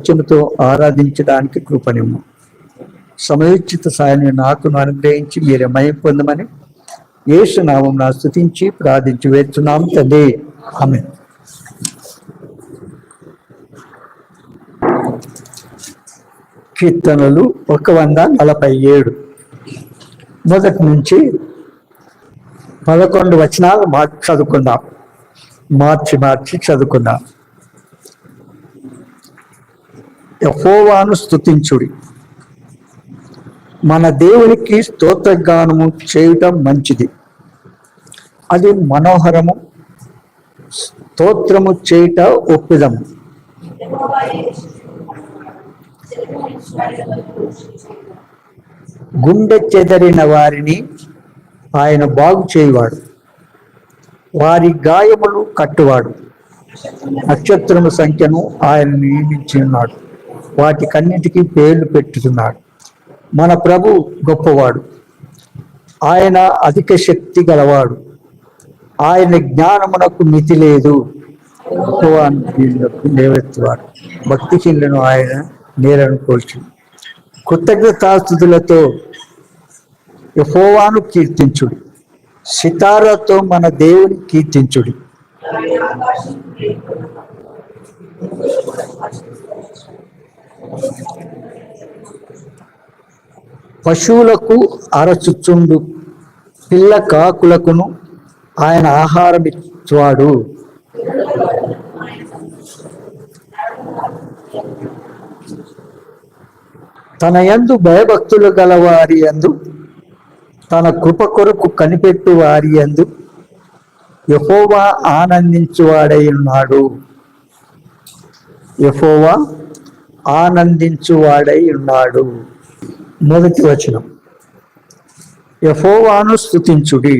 వచనతో ఆరాధించడానికి కృపనిమ్ము. సమయోచిత సాయాన్ని నాకు అనుగ్రహించి మీరే మయం పొందమని యేసు నామమున స్తుతించి ప్రార్థించి వేడుచున్నాము తండ్రి. ఆమేన్. కీర్తనలు 147 మొదటి నుంచి 11 వచనాలు చదువుకుందాం. మార్చి చదువుకుందాం. యెహోవాను స్తుతించుడి, మన దేవునికి స్తోత్రగానము చేయటం మంచిది, అది మనోహరము. స్తోత్రము చేయుట ఒప్పిదము. గుండె చెదరిన వారిని ఆయన బాగు చేయువాడు, వారి గాయములు కట్టువాడు. నక్షత్రము సంఖ్యను ఆయన నియమించి ఉన్నాడు, వాటికన్నిటికీ పేర్లు పెట్టుతున్నాడు. మన ప్రభు గొప్పవాడు, ఆయన అధిక శక్తి గలవాడు, ఆయన జ్ఞానమునకు మితి లేదు. లేవెత్తువాడు, భక్తిహీనులను ఆయన నేలను కోల్చి. కృతజ్ఞతాస్తుతులతో యెహోవాను కీర్తించుడి, సితారాతో మన దేవుని కీర్తించుడి. పశువులకు అరచుచుండు పిల్ల కాకులకును ఆయన ఆహారం ఇచ్చువాడు. తన యందు భయభక్తులు గల వారి యందు, తన కృప కొరకు కనిపెట్టు వారి యందు యెహోవా ఆనందించువాడై ఉన్నాడు. యెహోవా ఆనందించువాడై ఉన్నాడు. మొదటి వచనం, యెహోవాను స్తుతించుడి,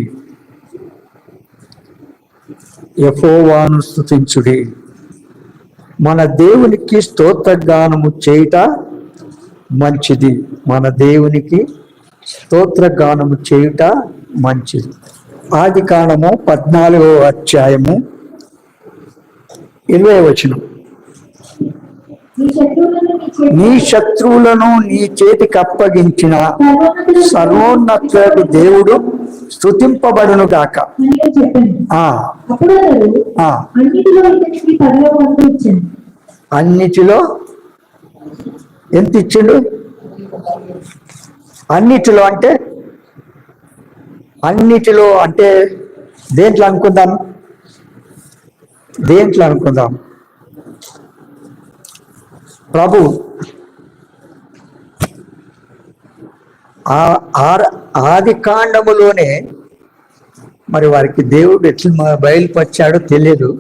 యెహోవాను స్తుతించుడి, మన దేవునికి స్తోత్రగానము చేయుట మంచిది, మన దేవునికి స్తోత్రగానము చేయుట మంచిది. ఆదికాండము 14వ అధ్యాయము 20వ వచనం, నీ శత్రువులను నీ చేతికి అప్పగించిన సర్వోన్నతుడు దేవుడు స్తుతింపబడును గాక. అన్నిటిలో ఎంత ఇచ్చిండు? అన్నిటిలో అంటే దేంట్లో అనుకుందాం? ప్రభు ఆది కాండములోనే మరి వారికి దేవుడు ఎట్లా బయలుపరిచాడో తెలియదు,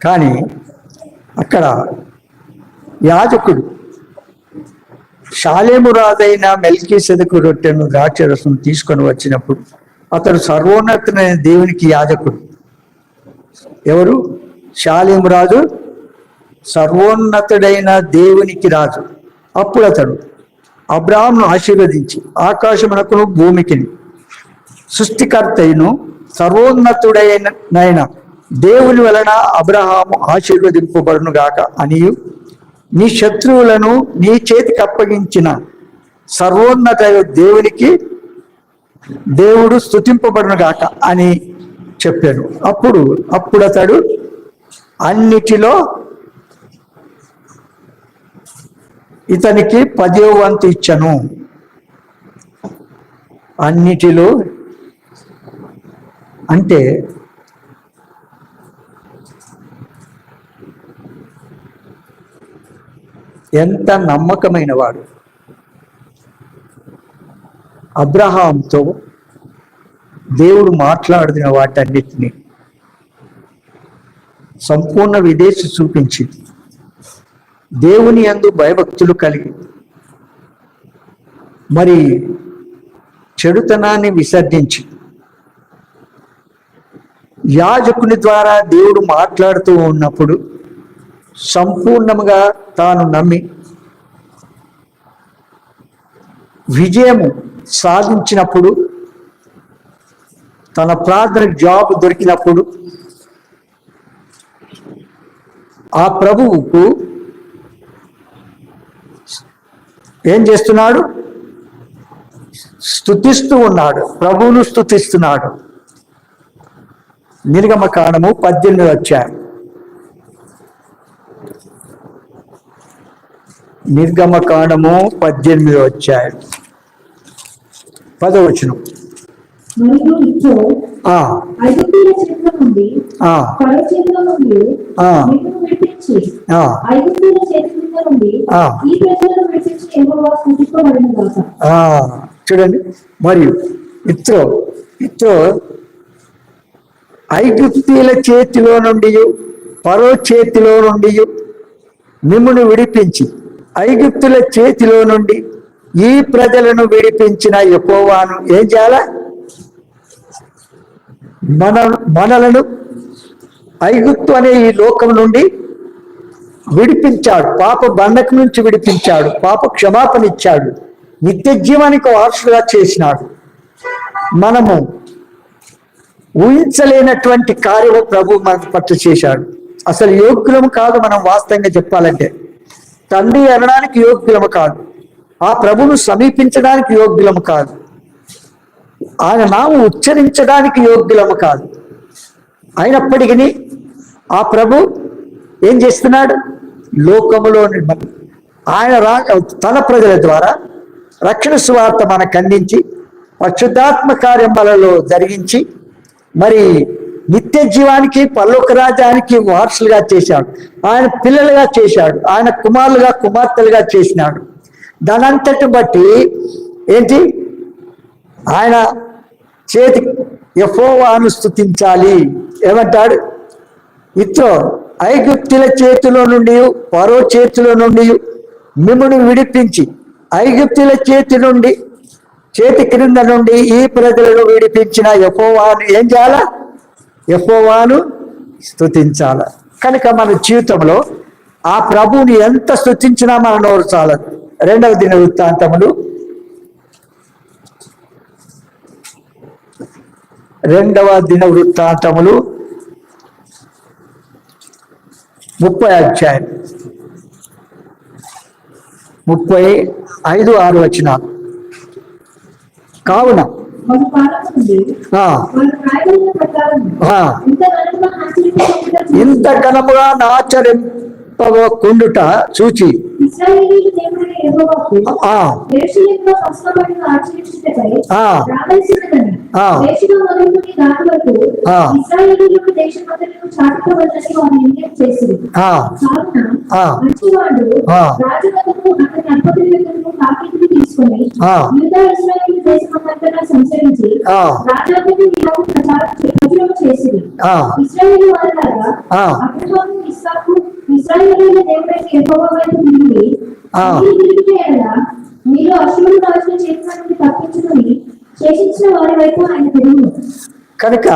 కానీ అక్కడ యాజకుడు షాలేము రాజైన మెల్కీసెదెకు రొట్టెను ద్రాక్షరసం తీసుకొని వచ్చినప్పుడు అతడు సర్వోన్నతుడైన దేవునికి యాజకుడు. ఎవరు? షాలేము రాజు సర్వోన్నతుడైన దేవునికి రాజు. అప్పుడు అతడు అబ్రాహామును ఆశీర్వదించి ఆకాశమునకును భూమికిని సృష్టికర్తయును సర్వోన్నతుడైన దేవుని వలన అబ్రహాము ఆశీర్వదింపబడును గాక అనియు, నీ శత్రువులను నీ చేతికి అప్పగించిన సర్వోన్నత దేవునికి దేవుడు స్తుతింపబడును గాక అని చెప్పాను. అప్పుడు అతడు అన్నిటిలో ఇతనికి 10వ వంతు ఇచ్చను. అన్నిటిలో అంటే ఎంత నమ్మకమైన వాడు. అబ్రహాంతో దేవుడు మాట్లాడుతున్న వాటన్నిటిని సంపూర్ణ విధేయత చూపించి దేవుని యందు భయభక్తులు కలిగి మరి చెడుతనాన్ని విసర్జించి యాజకుని ద్వారా దేవుడు మాట్లాడుతూ ఉన్నప్పుడు సంపూర్ణంగా తాను నమ్మి విజయము సాధించినప్పుడు, తన ప్రార్థనకు జాబ్ దొరికినప్పుడు ఆ ప్రభువుకు ఏం చేస్తున్నాడు? స్తుతిస్తూ ఉన్నాడు, ప్రభువును స్తుతిస్తున్నాడు. నిర్గమకాండము 18 అధ్యాయం. నిర్గమకాండము 18 అధ్యాయం 10వ వచనం. చూడండి, మరియు ఇత్రో ఐగుప్తీయుల చేతిలో నుండి, ఫరో చేతిలో నుండి మిమ్మును విడిపించి, ఐగుప్తుల చేతిలో నుండి ఈ ప్రజలను విడిపించిన యెహోవాను ఏం చేయాలా? మనలను ఐగుప్తు అనే ఈ లోకం నుండి విడిపించాడు, పాప బంధకు నుంచి విడిపించాడు, పాప క్షమాపణ ఇచ్చాడు, నిత్య జీవానికి వారసుగా చేసినాడు. మనము ఊహించలేనటువంటి కార్యము ప్రభు మన పట్ల చేశాడు. అసలు యోగ్యులము కాదు, మనం వాస్తవంగా చెప్పాలంటే తండ్రి అనడానికి యోగ్యులము కాదు, ఆ ప్రభును సమీపించడానికి యోగ్యులము కాదు, ఆయన నామం ఉచ్చరించడానికి యోగ్యులము కాదు. అయినప్పటికీ ఆ ప్రభు ఏం చేస్తున్నాడు? లోకములోని ఆయన తన ప్రజల ద్వారా రక్షణ సువార్త మనకు అందించి, పరిశుద్ధాత్మ కార్యములలో జరిగించి, మరి నిత్య జీవానికి, పరలోక రాజ్యానికి వారసులుగా చేశాడు. ఆయన పిల్లలుగా చేశాడు, ఆయన కుమారులుగా కుమార్తెలుగా చేసినాడు. దానంతటి బట్టి ఏంటి? ఆయన చేతి యెహోవాను స్తుతించాలి. ఏమంటాడు? ఇత్రో ఐగుప్తుల చేతిలో నుండి, ఫరో చేతిలో నుండి మిమ్మును విడిపించి, ఐగుప్తుల చేతి క్రింద నుండి ఈ ప్రజలను విడిపించిన యెహోవాను ఏం చేయాలా? యెహోవాను స్తుతించాల. కనుక మన జీవితంలో ఆ ప్రభువుని ఎంత స్తుతించినా మన నోరు చాలదు. 2వ దినవృత్తాంతములు 30 అధ్యాయం 35-6 వచనాలు. కావున ఇంత ఘనముగా నాచరింపకుండుట చూచి కనుక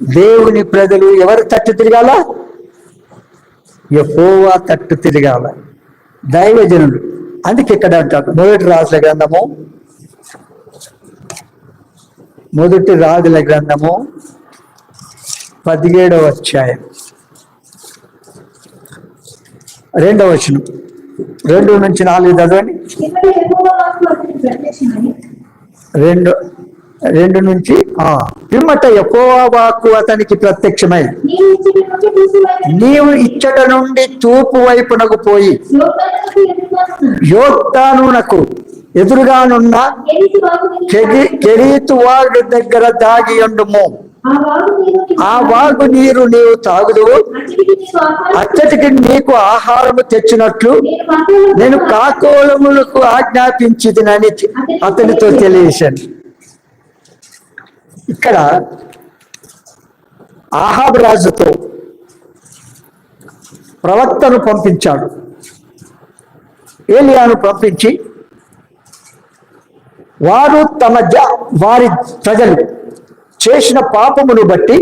దేవుని ప్రజలు ఎవరు తట్టు తిరగాల? యెహోవా తట్టు తిరగాల, దైవజనులు. అందుకే ఇక్కడ అంటారు, మొదటి రాజుల గ్రంథము 17వ అధ్యాయం 2వ వచనం. 2 నుంచి 4 చదవండి. 2 నుంచి పిమ్మట యెహోవా వాక్కు అతనికి ప్రత్యక్షమై, నీవు ఇచ్చట నుండి తూర్పు వైపునకు పోయి యోర్దానునకు ఎదురుగానున్న కెరీతు వాగు దగ్గర దాగి ఉండుము. ఆ వాగు నీరు నీవు తాగుదు, అచ్చటికి నీకు ఆహారము తెచ్చినట్లు నేను కాకోలములకు ఆజ్ఞాపించిదినని అతనితో తెలియజేశాను. ఇక్కడ ఆహాబు రాజుతో ప్రవక్తను పంపించాడు. ఏలియాను పంపించి వారు వారి ప్రజలు చేసిన పాపమును బట్టి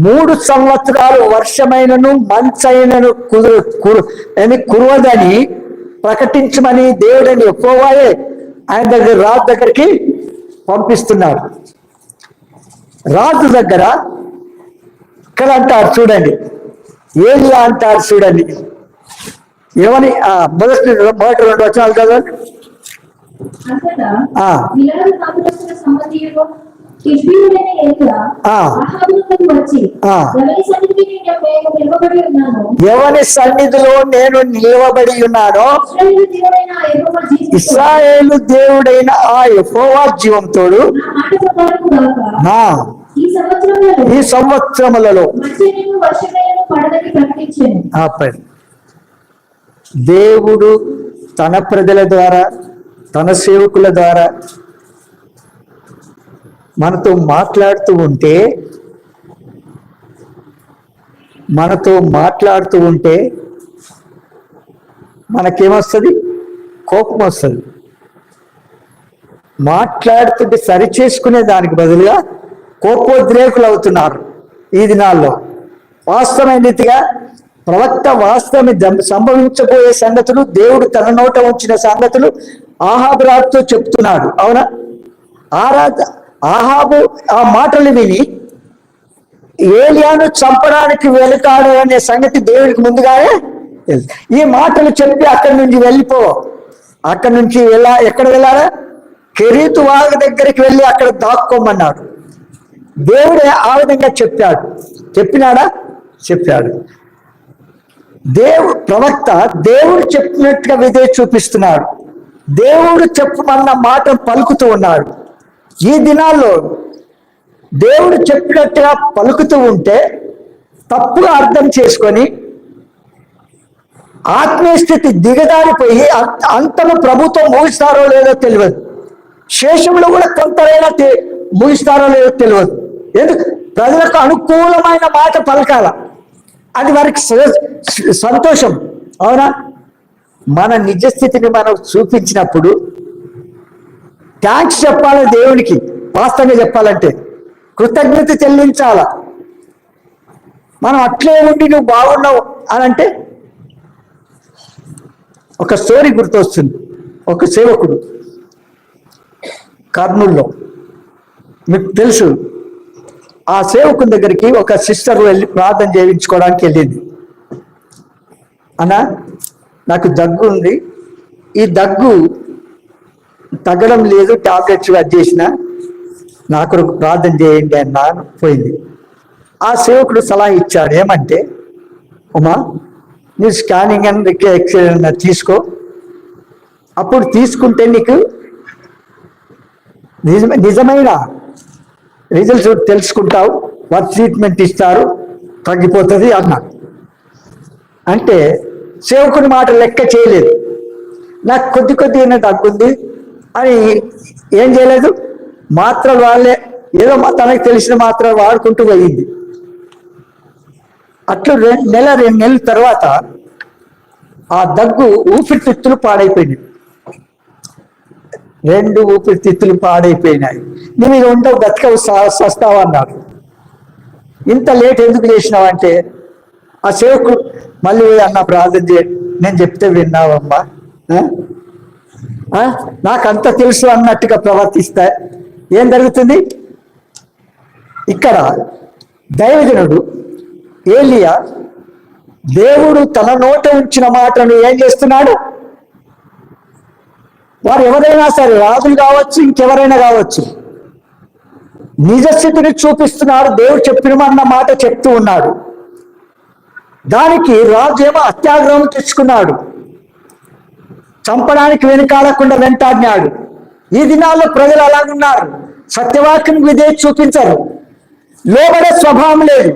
3 సంవత్సరాలు వర్షమైనను మంచైనను కురవదని ప్రకటించమని దేవుడని యెహోవాయే ఆయన దగ్గర రాజు దగ్గరికి పంపిస్తున్నారు. రాజు దగ్గర ఇక్కడ అంటారు చూడండి, ఏలియా అంటారు చూడండి. ఏమని మొదటి 2 వచనాలు చదవండి. ఎవని సన్నిధిలో నేను నిలవబడి ఉన్నానో ఇశ్రాయేలు దేవుడైన ఆ యెహోవా జీవంతోడు ఈ సంవత్సరములలో దేవుడు తన ప్రజల ద్వారా, తన సేవకుల ద్వారా మనతో మాట్లాడుతూ ఉంటే మనకేమొస్తుంది? కోపం వస్తుంది. మాట్లాడుతుంటే సరి చేసుకునే దానికి బదులుగా కోపోద్రేకులు అవుతున్నారు ఈ దినాల్లో. వాస్తవమైన రీతిగా ప్రవక్త వాస్తవం సంభవించబోయే సంగతులు, దేవుడు తన నోట ఉంచిన సంగతులు ఆహాబు రాజుతో చెప్తున్నాడు. అవునా? ఆహాబు ఆ మాటలు విని ఏలియాను చంపడానికి వెళతాడు అనే సంగతి దేవుడికి ముందుగానే తెలుసు. ఈ మాటలు చెప్పి అక్కడి నుంచి వెళ్ళిపో. అక్కడి నుంచి ఎక్కడ వెళ్ళాలా? కెరీతు వాగు దగ్గరికి వెళ్ళి అక్కడ దాక్కోమన్నాడు. దేవుడే ఆ విధంగా చెప్పాడు. చెప్పినాడా? చెప్పాడు. ప్రవక్త దేవుడు చెప్పినట్టుగా విధే చూపిస్తున్నాడు. దేవుడు చెప్పమన్న మాట పలుకుతూ ఉన్నాడు. ఈ దినాల్లో దేవుడు చెప్పినట్టుగా పలుకుతూ ఉంటే తప్పుగా అర్థం చేసుకొని ఆత్మీయ స్థితి దిగదారిపోయి అంతము ప్రభుత్వం ముగిస్తారో లేదో తెలియదు. శేషంలో కూడా కొంతైనా ముగిస్తారో లేదో తెలియదు. ఎందుకు? ప్రజలకు అనుకూలమైన మాట పలకాల, అది వారికి సంతోషం. అవునా? మన నిజస్థితిని మనం చూపించినప్పుడు థ్యాంక్స్ చెప్పాలి దేవునికి. వాస్తవంగా చెప్పాలంటే కృతజ్ఞత చెల్లించాల. మనం అట్లే ఉండి నువ్వు బాగున్నావు అని అంటే ఒక స్టోరీ గుర్తొస్తుంది. ఒక సేవకుడు కర్నూల్లో, మీకు తెలుసు, ఆ సేవకుని దగ్గరికి ఒక సిస్టర్ వెళ్ళి ప్రార్థన చేయించుకోవడానికి వెళ్ళింది. అన్నా, నాకు దగ్గు ఉంది, ఈ దగ్గు తగ్గడం లేదు, టాబ్లెట్స్ అది చేసిన, నాకు ప్రార్థన చేయండి అన్నా పోయింది. ఆ సేవకుడు సలహా ఇచ్చాడు. ఏమంటే, ఉమా నువ్వు స్కానింగ్ అని ఎక్స్రే తీసుకో, అప్పుడు తీసుకుంటే నీకు నిజమైన రిజల్ట్స్ తెలుసుకుంటావు, వారు ట్రీట్మెంట్ ఇస్తారు, తగ్గిపోతుంది అన్నాడు. అంటే సేవకుని మాట లెక్క చేయలేదు. నాకు కొద్దిగా తగ్గుంది అని ఏం చేయలేదు, మాత్రలు వాళ్ళే ఏదో తనకు తెలిసిన మాత్రలు వాడుకుంటూ పోయింది. అట్లా 2 నెలల తర్వాత ఆ దగ్గు ఊపిరితిత్తులు పాడైపోయింది. 2 ఊపిరితిత్తులు పాడైపోయినాయి. నువ్వు ఇది ఉండవు, బతకవు, సస్తావు అన్నాడు. ఇంత లేట్ ఎందుకు చేసినావంటే, ఆ సేవకుడు మళ్ళీ అన్న ప్రార్థన చే, నేను చెప్తే విన్నావమ్మా, నాకంత తెలుసు అన్నట్టుగా ప్రవర్తిస్తా ఏం జరుగుతుంది? ఇక్కడ దైవజనుడు ఏలియా దేవుడు తన నోట ఉంచిన మాటను ఏం చేస్తున్నాడు? వారు ఎవరైనా సరే, రాజులు కావచ్చు, ఇంకెవరైనా కావచ్చు, నిజస్థితిని చూపిస్తున్నాడు. దేవుడు చెప్పినమన్న మాట చెప్తూ ఉన్నాడు. దానికి రాజు ఏమో అత్యాగ్రహం తెచ్చుకున్నాడు, చంపడానికి వెనుకాడకుండా వెంటాడినాడు. ఈ దినాల్లో ప్రజలు అలాగున్నారు, సత్యవాక్యం విధే చూపించరు, లోబడే స్వభావం లేదు.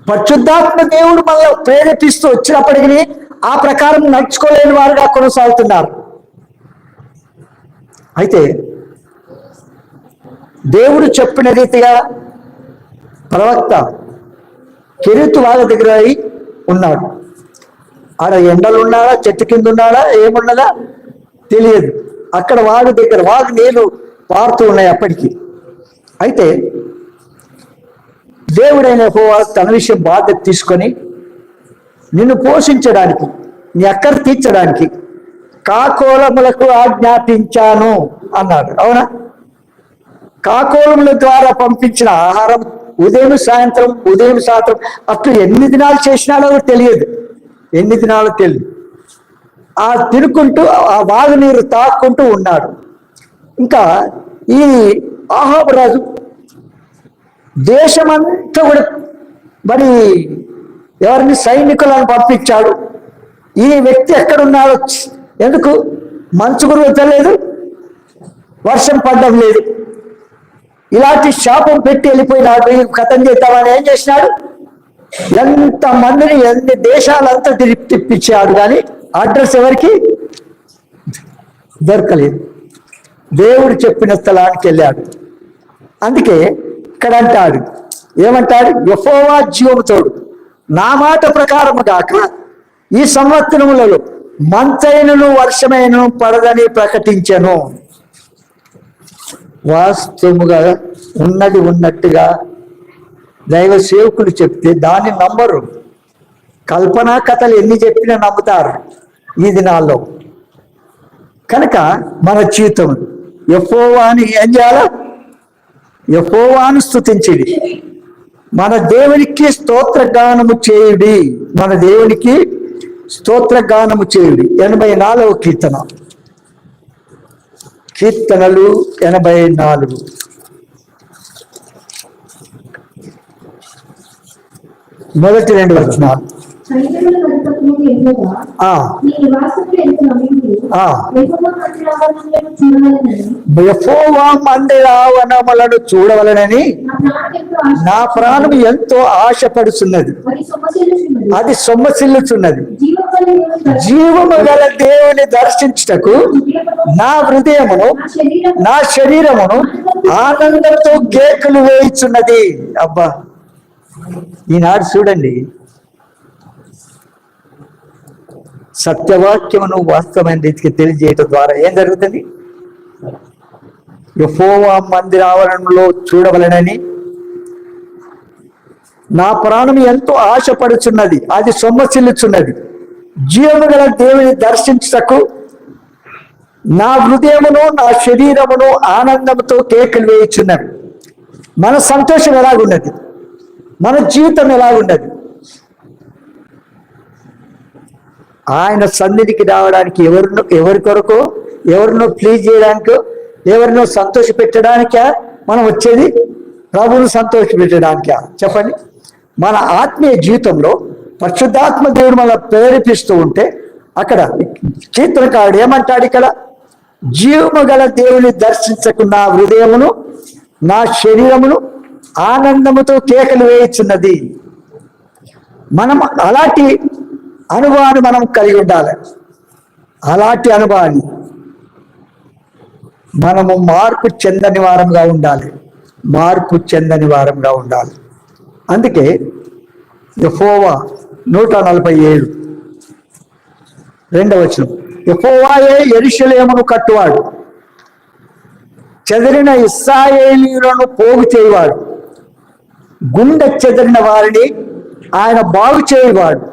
పరిశుద్ధాత్మ దేవుడు మనల్ని ప్రేరేపిస్తూ వచ్చినప్పటికీ ఆ ప్రకారం నడుచుకోలేని వారుగా కొనసాగుతున్నారు. అయితే దేవుడు చెప్పిన రీతిగా ప్రవక్త కెరీతు వాళ్ళ దగ్గర ఉన్నాడు. ఆడ ఎండలు ఉన్నాడా, చెట్టు కింద ఉన్నాడా, ఏమున్నదా తెలియదు. అక్కడ వాగు దగ్గర వాగు నీళ్లు పారుతూ ఉన్నాయి అప్పటికి. అయితే దేవుడైన యెహోవా తన విషయం బాధ్యత తీసుకొని నిన్ను పోషించడానికి, నీ అక్కర తీర్చడానికి కాకోలములకు ఆజ్ఞాపించాను అన్నాడు. అవునా? కాకోలముల ద్వారా పంపించిన ఆహారం ఉదయం సాయంత్రం అట్లా ఎన్ని దినాలు చేసినాడో తెలియదు, ఎన్ని దినాలు తెలియదు. ఆ తినుకుంటూ ఆ వాగు నీరు తాక్కుంటూ ఉన్నాడు. ఇంకా ఈ ఆహాబు రాజు దేశమంతా కూడా మరి ఎవరిని సైనికులను పంపించాడు. ఈ వ్యక్తి ఎక్కడున్నాడో, ఎందుకు మంచు కురవలేదు, వర్షం పడ్డం లేదు, ఇలాంటి శాపం పెట్టి వెళ్ళిపోయినాడు. కథం చేద్దామని ఏం చేసినాడు, ఎంత మందిని ఎన్ని దేశాలంతా తిప్పించాడు, కానీ అడ్రస్ ఎవరికి దొరకలేదు. దేవుడు చెప్పిన స్థలానికి వెళ్ళాడు. అందుకే ఇక్కడ అంటాడు, ఏమంటాడు, యెహోవా జీవము తోడు నా మాట ప్రకారము గాక ఈ సంవత్సరములలో మంచైనను వర్షమైనను పడదని ప్రకటించెను. వాస్తవముగా ఉన్నది ఉన్నట్టుగా దైవ సేవకులు చెప్తే దాన్ని నమ్మరు. కల్పనా కథలు ఎన్ని చెప్పినా నమ్ముతారు ఈ దినాల్లో. కనుక మన జీవితం యెహోవాని ఏం చేయాల, యెహోవాను స్తుతించుడి, మన దేవునికి స్తోత్రగానము చేయుడి, మన దేవునికి స్తోత్రగానము చేయుడి. 84వ కీర్తన, కీర్తనలు 84. మొదటి 2 వచనాలు. యెహోవా మందిరావనములను చూడవలనని నా ప్రాణం ఎంతో ఆశపడుచున్నది, అది సొమ్మసిల్లుచున్నది. జీవము గల దేవుని దర్శించుటకు నా హృదయమును నా శరీరమును ఆనందంతో కేకలు వేయుచున్నది. అబ్బా, ఈనాడు చూడండి, సత్యవాక్యమును వాస్తవమైన రీతికి తెలియజేయటం ద్వారా ఏం జరుగుతుంది, యెహోవా మందిర ఆవరణలో చూడవలనని నా ప్రాణం ఎంతో ఆశపడుచున్నది, అది సొమ్మసిల్లుచున్నది. జీవము గల దేవుని దర్శించుటకు నా హృదయమును నా శరీరమును ఆనందంతో కేకలు వేయుచున్నది. మన సంతోషం ఎలాగున్నది, మన జీవితం ఎలాగున్నది. ఆయన సన్నిధికి రావడానికి ఎవరి కొరకో, ఎవరినో ప్లీజ్ చేయడానికో, ఎవరినో సంతోష పెట్టడానికా మనం వచ్చేది? ప్రభువును సంతోష పెట్టడానికా? చెప్పండి. మన ఆత్మీయ జీవితంలో పరిశుద్ధాత్మ దేవుడు మన ప్రేరేపిస్తూ ఉంటే అక్కడ కీర్తనకారుడు ఏమంటాడు, ఇక్కడ జీవము గల దేవుని దర్శించకు నా హృదయమును నా శరీరమును ఆనందముతో కేకలు వేయుచున్నది. మనం అలాంటి అనుభవాన్ని మనం కలిగి ఉండాలి. అలాంటి అనుభవాన్ని మనము మార్పు చెందని వారంగా ఉండాలి, మార్పు చెందని వారంగా ఉండాలి. అందుకే యెహోవా 147 2వ వచనం, యెహోవాయే యెరూషలేమును కట్టువాడు, చెదిరిన ఇశ్రాయేలీయులను పోగు చేయవాడు, గుండె చెదిరిన వారిని ఆయన బాగు చేయవాడు,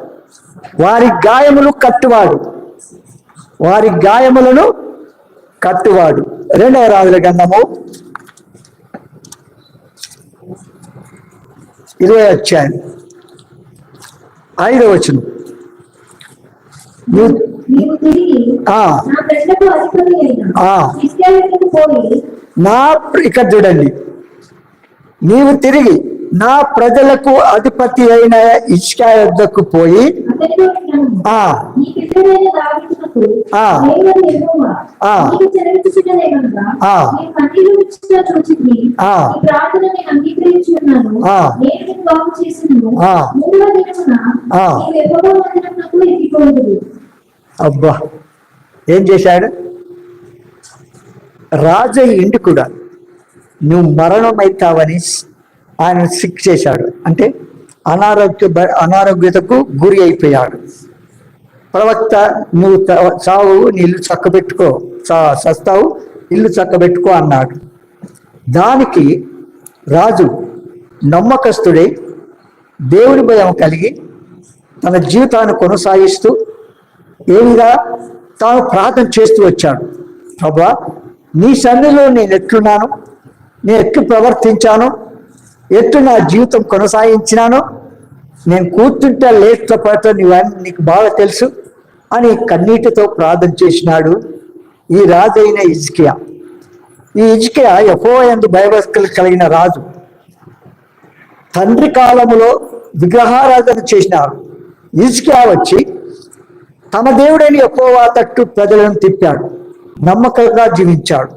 వారి గాయములు కట్టువాడు, వారి గాయములను కట్టువాడు. 2వ రాజుల గ్రంథము 20వ అధ్యాయం 5వ వచనం, ఇక్కడ చూడండి, నీవు తిరిగి నా ప్రజలకు అధిపతి అయిన హిజ్కియా యొద్దకు పోయి అబ్బా, ఏం చేశాడు? రాజు ఇంటి కూడా నువ్వు మరణమైతావని ఆయన శిక్ష చేశాడు. అంటే అనారోగ్యతకు గురి అయిపోయాడు. ప్రవక్త, నువ్వు చావు, నీ ఇల్లు చక్కబెట్టుకో, సస్తావు, ఇల్లు చక్కబెట్టుకో అన్నాడు. దానికి రాజు నమ్మకస్తుడై దేవుని భయం కలిగి తన జీవితాన్ని కొనసాగిస్తూ ఏవిగా తాను ప్రార్థన చేస్తూ వచ్చాడు. ప్రభువా, నీ సన్నిధిలో నేను ఎట్లున్నాను, నేను ఎట్లు ప్రవర్తించాను, ఎట్టు నా జీవితం కొనసాగించినాను, నేను కూర్చుంటే లేకపోతే నీకు బాగా తెలుసు అని కన్నీటితో ప్రార్థన చేసినాడు ఈ రాజు అయిన హిజ్కియా. ఈ హిజ్కియా యెహోవా యందు భయభక్తులు కలిగిన రాజు. తండ్రి కాలములో విగ్రహారాధన చేసినాడు. హిజ్కియా వచ్చి తమ దేవుడైన యెహోవా తట్టు ప్రజలను తిప్పాడు, నమ్మకంగా జీవించాడు.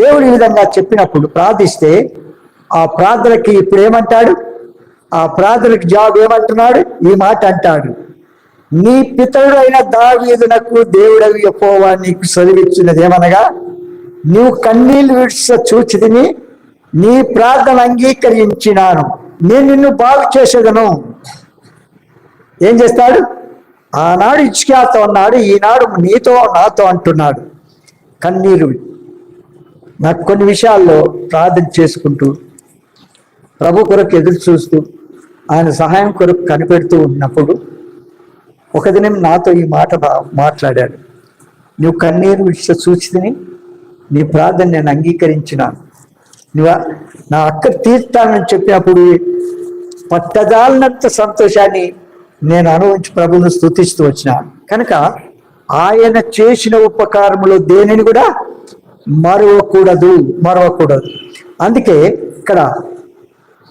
దేవుడు ఈ విధంగా చెప్పినప్పుడు ప్రార్థిస్తే ఆ ప్రార్థనకి ఇప్పుడు ఏమంటాడు? ఆ ప్రార్థనకి జవాబు ఏమంటున్నాడు? ఈ మాట అంటాడు, నీ పితరుడు అయిన దావీదునకు దేవుడవి యెహోవా నీకు సెలవిచ్చినది ఏమనగా, నీవు కన్నీళ్లు విడిచ చూచితిని, నీ ప్రార్థన అంగీకరించినాను, నేను నిన్ను బాగు చేసేదను. ఏం చేస్తాడు? ఆనాడు హిజ్కియాతో అన్నాడు, ఈనాడు నీతో నాతో అంటున్నాడు. కన్నీరు నాకు కొన్ని విషయాల్లో ప్రార్థన చేసుకుంటూ ప్రభు కొరకు ఎదురు చూస్తూ ఆయన సహాయం కొరకు కనిపెడుతూ ఉన్నప్పుడు ఒక దినం నాతో ఈ మాట మాట్లాడాడు. నువ్వు కన్నీరు విడిచి చూచితిని, నీ ప్రార్థన నేను అంగీకరించినాను, నువ్వు నా అక్క తీర్తానని చెప్పినప్పుడు పట్టదాలనంత సంతోషాన్ని నేను అనుభవించి ప్రభువును స్తుతిస్తూ వచ్చినాను. కనుక ఆయన చేసిన ఉపకారములో దేనిని కూడా మరవకూడదు. అందుకే ఇక్కడ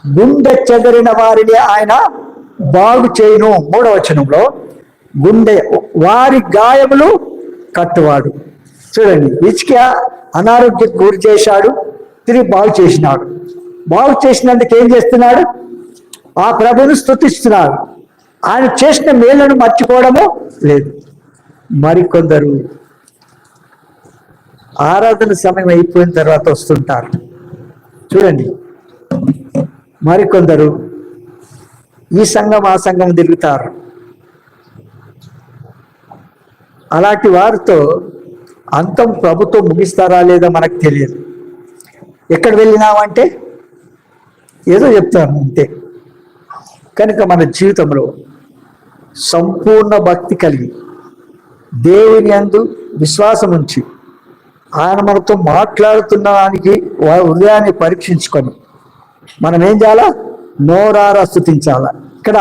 గుండె చెదరిన వారిని ఆయన బాగు చేయును. 3వ వచనంలో వారి గాయములు కట్టువాడు. చూడండి, హిజ్కియా అనారోగ్యం గురి చేశాడు, తిరిగి బాగు చేసినాడు. బాగు చేసినందుకు ఏం చేస్తున్నాడు? ఆ ప్రభువును స్తుతిస్తున్నాడు. ఆయన చేసిన మేలను మర్చిపోవడము లేదు. మరికొందరు ఆరాధన సమయం అయిపోయిన తర్వాత వస్తుంటారు. చూడండి, మరికొందరు ఈ సంఘం ఆ సంఘం తిరుగుతారు. అలాంటి వారితో అంతం ప్రభుత్వం ముగిస్తారా లేదా మనకు తెలియదు. ఎక్కడ వెళ్ళినామంటే ఏదో చెప్తాను అంతే. కనుక మన జీవితంలో సంపూర్ణ భక్తి కలిగి దేవుని యందు విశ్వాసం ఉంచి ఆయన మనతో మాట్లాడుతున్నదానికి హృదయాన్ని పరీక్షించుకొని మనం ఏం చేయాలా? నోరారా స్తుతించాలా. ఇక్కడ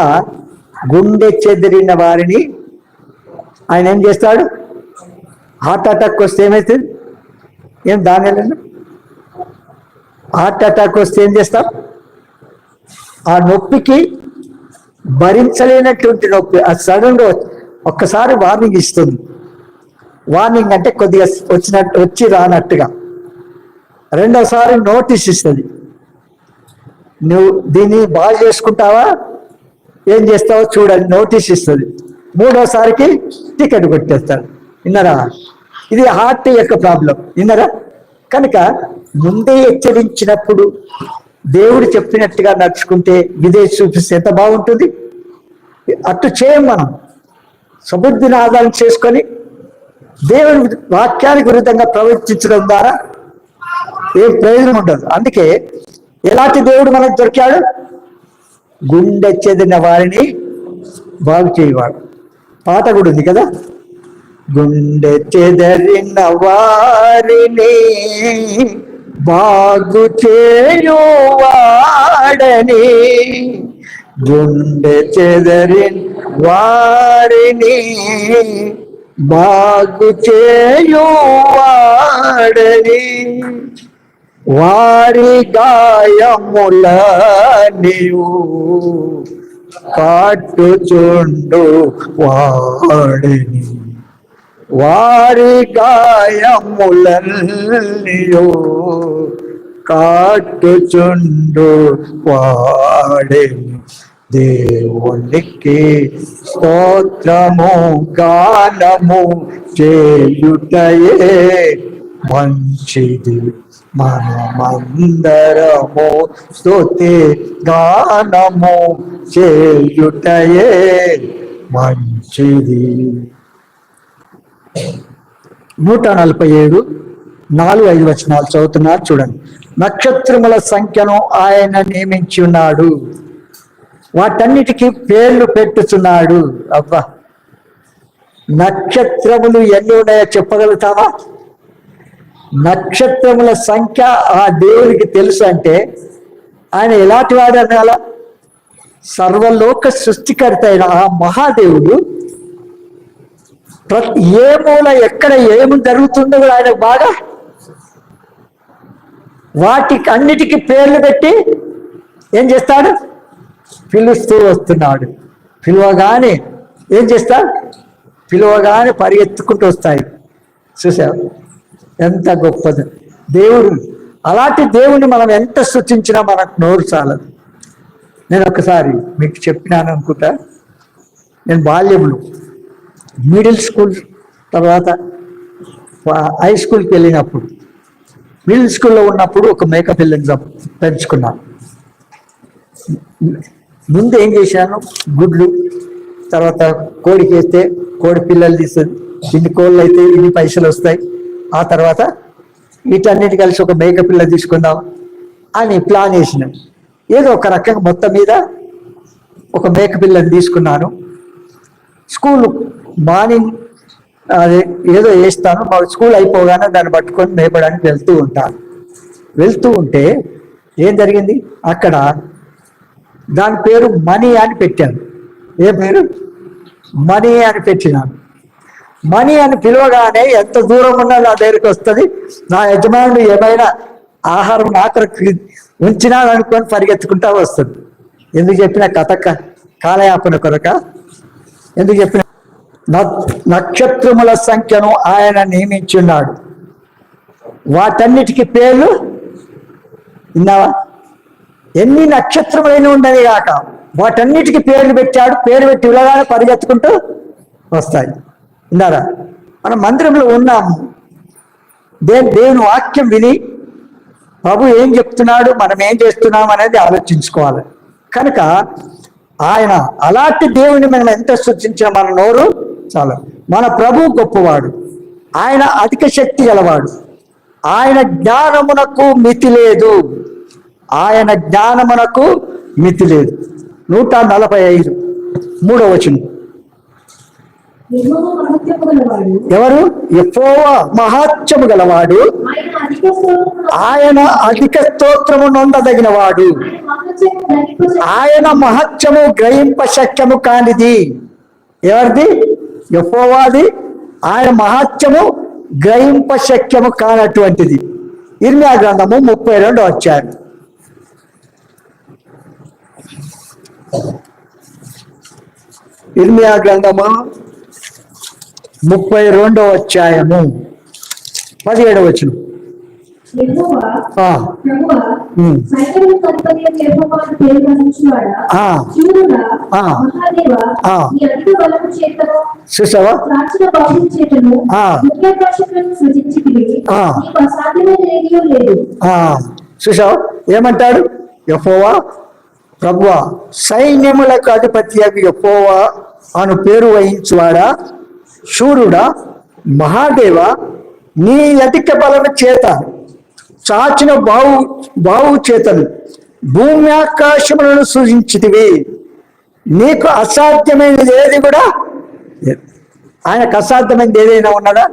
గుండె చెదిరిన వారిని ఆయన ఏం చేస్తాడు? హార్ట్ అటాక్ వస్తే ఏమవుతుంది? ఏం దాని హార్ట్ అటాక్ వస్తే ఏం చేస్తాం? ఆ నొప్పికి భరించలేనటువంటి నొప్పి అది సడన్గా ఒక్కసారి వార్నింగ్ ఇస్తుంది. వార్నింగ్ అంటే కొద్దిగా వచ్చి రానట్టుగా. రెండోసారి నోటీస్ ఇస్తుంది, నువ్వు దీన్ని బాగా చేసుకుంటావా, ఏం చేస్తావో చూడండి, నోటీస్ ఇస్తుంది. 3వసారికి టికెట్ కొట్టేస్తాడు. విన్నారా? ఇది హార్ట్ యొక్క ప్రాబ్లం. విన్నారా? కనుక ముందే హెచ్చరించినప్పుడు దేవుడు చెప్పినట్టుగా నడుచుకుంటే విదేశీ చూపిస్తే ఎంత బాగుంటుంది. అటు చేయం. మనం సబుద్ధిని ఆధారం చేసుకొని దేవుని వాక్యానికి విరుద్ధంగా ప్రవర్తించడం ద్వారా ఏం ప్రయోజనం ఉండదు. అందుకే ఎలాంటి దేవుడు మనకు దొరికాడు? గుండె చెదిరిన వారిని బాగు చేయవాడు. పాట కూడా ఉంది కదా, గుండె చెదరిన వారిని బాగు చేయువాడని, గుండె చెదరిన వారిని బాగు చేయువాడని, వారి గాయముల నీవు కాటుచుండు వాడని, వారి గాయములన్నీయు కాటుచుండు వాడని. దేవునికి స్తోత్రము గానము చేయుటయే మంచిది, మనమందరము స్తుతి గానము చేయుటయే మంచిది. 147 4-5 వచనాలు చదువుతున్నారు చూడండి. నక్షత్రముల సంఖ్యను ఆయన నియమించి ఉన్నాడు, వాటన్నిటికీ పేర్లు పెట్టుచున్నాడు. అబ్బా, నక్షత్రములు ఎన్ని ఉన్నాయో చెప్పగలుగుతావా? నక్షత్రముల సంఖ్య ఆ దేవునికి తెలుసు అంటే ఆయన ఎలాంటి వాడు అనాల? సర్వలోక సృష్టికర్త అయిన ఆ మహాదేవుడు ఏ మూల ఎక్కడ ఏమి జరుగుతుందో కూడా ఆయనకు బాగా, వాటికి అన్నిటికీ పేర్లు పెట్టి ఏం చేస్తాడు? పిలుస్తూ వస్తున్నాడు. పిలువగానే ఏం చేస్తాడు? పిలువగానే పరిగెత్తుకుంటూ వస్తాయి. చూసావు ఎంత గొప్పది దేవుడు. అలాంటి దేవుని మనం ఎంత సృష్టించినా మనకు నోరు చాలదు. నేను ఒకసారి మీకు చెప్పినాను అనుకుంటా. నేను బాల్యంలో మిడిల్ స్కూల్ తర్వాత హై స్కూల్కి వెళ్ళినప్పుడు, మిడిల్ స్కూల్లో ఉన్నప్పుడు ఒక మేక పిల్లని పెంచుకున్నాను. ముందు ఏం చేశాను? గుడ్లు, తర్వాత కోడికి వేస్తే కోడి పిల్లలు తీస్తుంది, ఇన్ని కోళ్ళు అయితే ఇన్ని పైసలు వస్తాయి, ఆ తర్వాత వీటన్నిటి కలిసి ఒక మేక పిల్ల తీసుకుందాం అని ప్లాన్ వేసినాం. ఏదో ఒక రకంగా మొత్తం మీద ఒక మేక పిల్లని తీసుకున్నాను. స్కూల్ మార్నింగ్ అదే ఏదో వేస్తాను, మా స్కూల్ అయిపోగానే దాన్ని పట్టుకొని మేపడానికి వెళ్తూ ఉంటే ఏం జరిగింది? అక్కడ దాని పేరు మనీ అని పెట్టాను. ఏ పేరు? మనీ అని పెట్టినాను. మనీ అని పిలవగానే ఎంత దూరం ఉన్నా నా దగ్గరికి వస్తుంది. నా యజమానుడు ఏమైనా ఆహారం నాకొరకు ఉంచినాడు అనుకొని పరిగెత్తుకుంటా వస్తుంది. ఎందుకు చెప్పిన కథ? కాలయాపన కొరక. ఎందుకు చెప్పిన? నక్షత్రముల సంఖ్యను ఆయన నియమించున్నాడు, వాటన్నిటికీ పేర్లు విన్నావా? ఎన్ని నక్షత్రములైన ఉండని కాక వాటన్నిటికీ పేర్లు పెట్టాడు. పేరు పెట్టి ఇలాగానే పరిగెత్తుకుంటూ వస్తాయి. విన్నారా? మనం మందిరంలో ఉన్నాము, దేవుని వాక్యం విని ప్రభు ఏం చెప్తున్నాడు, మనం ఏం చేస్తున్నాం అనేది ఆలోచించుకోవాలి. కనుక ఆయన అలాంటి దేవుని మనం ఎంత సృష్టించినా మన నోరు చాలా. మన ప్రభు గొప్పవాడు, ఆయన అధిక శక్తి గలవాడు, ఆయన జ్ఞానమునకు మితి లేదు. ఆయన జ్ఞానమునకు మితి లేదు. 145 3వ వచనం. ఎవరు? యెహోవా మహాత్మ్యము గలవాడు, ఆయన అధిక స్తోత్రము నొందదగిన వాడు, ఆయన మహత్యము గ్రహింప శక్యము కానిది. ఎవరిది? యెహోవాది. ఆయన మహత్యము గ్రహింప శక్యము కానటువంటిది. ఇర్మియా గ్రంథము 32వ అధ్యాయం. ఇర్మియా గ్రంథము 32వ అధ్యాయము 17వ వచనం. చూసావా? చూసావా ఏమంటాడు? యెహోవా ప్రభువా, సైన్యములకు అధిపతి యెహోవా అను పేరు వహించువాడా, శూరుడా, మహాదేవ, నీ అధిక బలము చేత చాచిన బావు చేతను భూమి ఆకాశములను సృజించితివి. నీకు అసాధ్యమైనది ఏది కూడా ఆయనకు అసాధ్యమైనది ఏదైనా ఉన్నదా?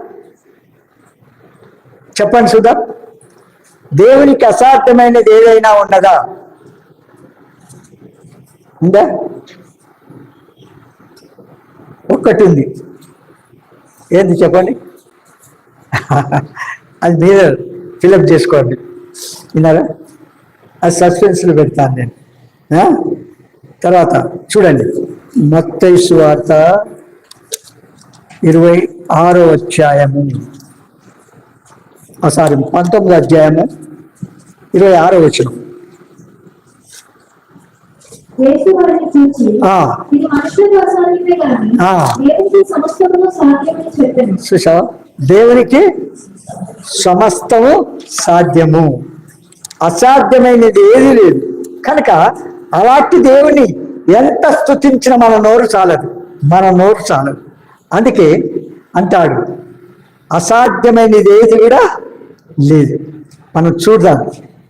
చెప్పండి సుధా. దేవునికి అసాధ్యమైనది ఏదైనా ఉన్నదా? ఉందా? ఒక్కటి ఉంది. ఏంది చెప్పండి? అది మీరు ఫిలప్ చేసుకోండి. విన్నారా? అది సస్పెన్స్లో పెడతాను నేను. తర్వాత చూడండి, మత్తయి సువార్త 26వ అధ్యాయము, 19వ అధ్యాయము 26వ వచనం. చూసావా? దేవునికి సమస్తము సాధ్యము, అసాధ్యమైనది ఏది లేదు. కనుక అలాంటి దేవుని ఎంత స్తుతించిన మన నోరు చాలదు. అందుకే అంటాడు, అసాధ్యమైనది ఏది కూడా లేదు. మనం చూద్దాం,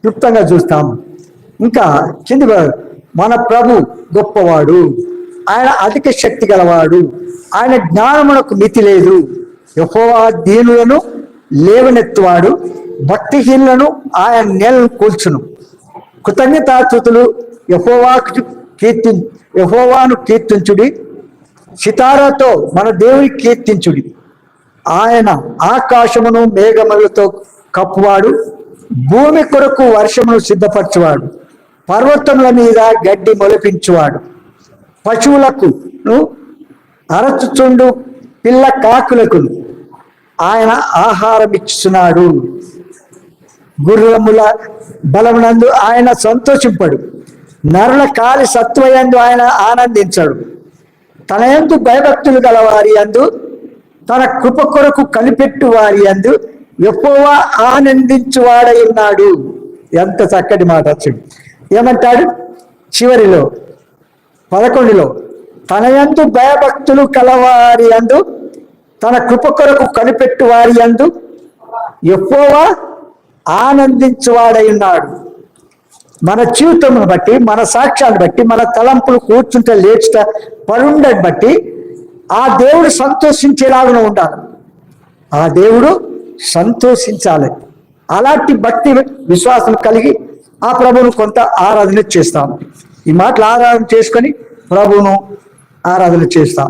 క్లుప్తంగా చూస్తాము. ఇంకా కింది మన ప్రభు గొప్పవాడు, ఆయన అధిక శక్తి గలవాడు, ఆయన జ్ఞానమునకు మితి లేదు. యెహోవా దీనులను లేవనెత్తువాడు, భక్తిహీనులను ఆయన నేలను కూల్చును. కృతజ్ఞతాస్తుతులు యెహోవాను కీర్తించుడి, సితారాతో మన దేవుని కీర్తించుడి. ఆయన ఆకాశమును మేఘములతో కప్పువాడు, భూమి కొరకు వర్షమును సిద్ధపరచువాడు, పర్వతముల మీద గడ్డి మొలిపించువాడు, పశువులకు అరచుచుండు పిల్ల కాకులకు ఆయన ఆహారం ఇస్తున్నాడు. గుర్రముల బలమునందు ఆయన సంతోషింపడు, నరుల కాలి సత్వయందు ఆయన ఆనందించడు. తన యందు భయభక్తులు గల వారి యందు, తన కృప కొరకు కనిపెట్టు వారి యందు యెహోవా ఆనందించువాడై ఉన్నాడు. ఎంత చక్కటి మాట వచ్చింది. ఏమంటాడు చివరిలో 11లో, తన యందు భయభక్తులు కలవారి యందు, తన కృప కొరకు కనిపెట్టు వారి యందు యెహోవా ఆనందించువాడై ఉన్నాడు. మన జీవితమును బట్టి, మన సాక్ష్యాన్ని బట్టి, మన తలంపులు కూర్చుంటే లేచుట పరుండని బట్టి ఆ దేవుడు సంతోషించేలాగా ఉండాలి. ఆ దేవుడు సంతోషించాలి. అలాంటి భక్తి విశ్వాసం కలిగి ఆ ప్రభువును కొంత ఆరాధన చేస్తాం. ఈ మాటలు ఆరాధన చేసుకొని ప్రభువును ఆరాధన చేస్తాం.